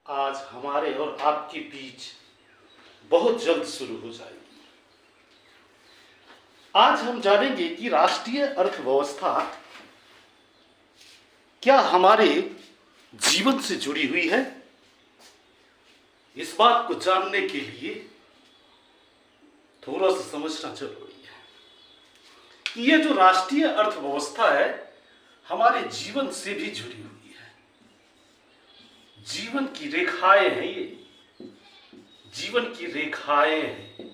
आज हमारे और आपके बीच बहुत जल्द शुरू हो जाएगी। आज हम जानेंगे कि राष्ट्रीय अर्थव्यवस्था क्या हमारे जीवन से जुड़ी हुई है। इस बात को जानने के लिए थोड़ा सा समझना जरूरी है कि ये जो राष्ट्रीय अर्थव्यवस्था है हमारे जीवन से भी जुड़ी हुई है। जीवन की रेखाएं हैं, ये जीवन की रेखाएं हैं।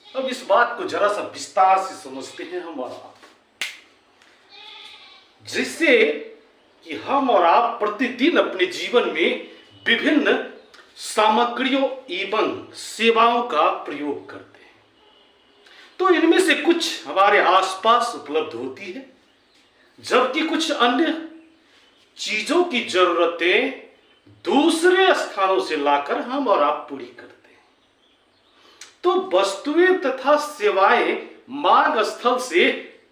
अब इस बात को जरा सा विस्तार से समझते हैं हम और आप, जिससे कि हम और आप प्रतिदिन अपने जीवन में विभिन्न सामग्रियों एवं सेवाओं का प्रयोग करते हैं। तो इनमें से कुछ हमारे आसपास उपलब्ध होती है, जबकि कुछ अन्य चीजों की जरूरतें दूसरे स्थानों से लाकर हम और आप पूरी करते हैं। तो वस्तुएं तथा सेवाएं मांग स्थल से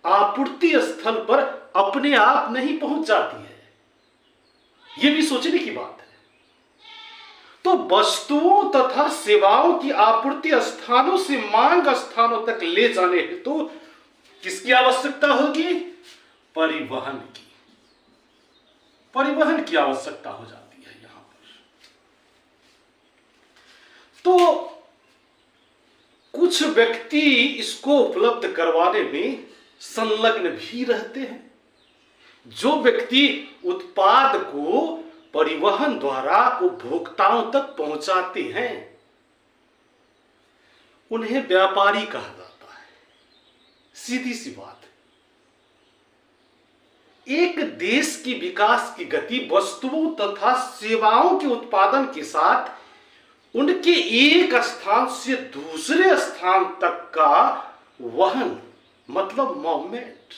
आपूर्ति स्थल पर अपने आप नहीं पहुंच जाती है, यह भी सोचने की बात है। तो वस्तुओं तथा सेवाओं की आपूर्ति स्थानों से मांग स्थानों तक ले जाने हेतु तो किसकी आवश्यकता होगी? परिवहन की। परिवहन की आवश्यकता हो जाती है यहां पर। तो कुछ व्यक्ति इसको उपलब्ध करवाने में संलग्न भी रहते हैं। जो व्यक्ति उत्पाद को परिवहन द्वारा उपभोक्ताओं तक पहुंचाते हैं उन्हें व्यापारी कहा जाता है। सीधी सी बात है। एक देश की विकास की गति वस्तुओं तथा सेवाओं के उत्पादन के साथ उनके एक स्थान से दूसरे स्थान तक का वहन मतलब मूवमेंट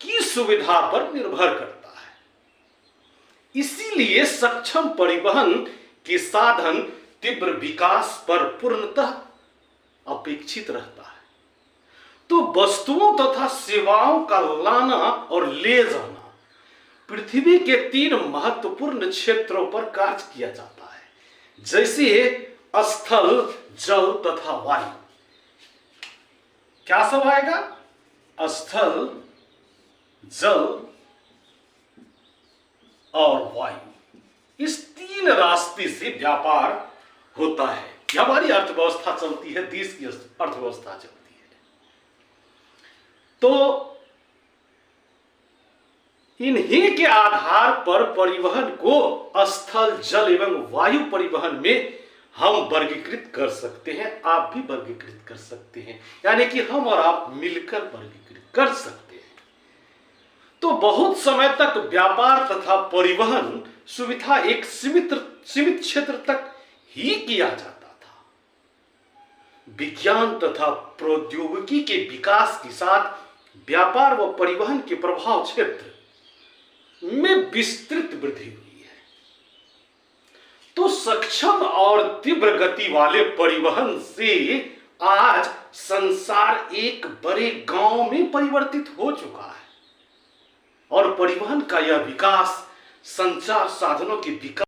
की सुविधा पर निर्भर करता है। इसीलिए सक्षम परिवहन के साधन तीव्र विकास पर पूर्णतः अपेक्षित रहता है। तो वस्तुओं तथा सेवाओं का लाना और ले जाना पृथ्वी के 3 महत्वपूर्ण क्षेत्रों पर कार्य किया जाता है, जैसे स्थल, जल तथा वायु। क्या सब आएगा? स्थल, जल और वायु। इस 3 रास्ते से व्यापार होता है। हमारी अर्थव्यवस्था चलती है, देश की अर्थव्यवस्था चलती है। तो इन्हीं के आधार पर परिवहन को स्थल, जल एवं वायु परिवहन में हम वर्गीकृत कर सकते हैं। आप भी वर्गीकृत कर सकते हैं, यानी कि हम और आप मिलकर वर्गीकृत कर सकते हैं। तो बहुत समय तक व्यापार तथा परिवहन सुविधा एक सीमित क्षेत्र तक ही किया जाता था। विज्ञान तथा प्रौद्योगिकी के विकास के साथ व्यापार व परिवहन के प्रभाव क्षेत्र में विस्तृत वृद्धि हुई है। तो सक्षम और तीव्र गति वाले परिवहन से आज संसार एक बड़े गांव में परिवर्तित हो चुका है। और परिवहन का यह विकास संचार साधनों के विकास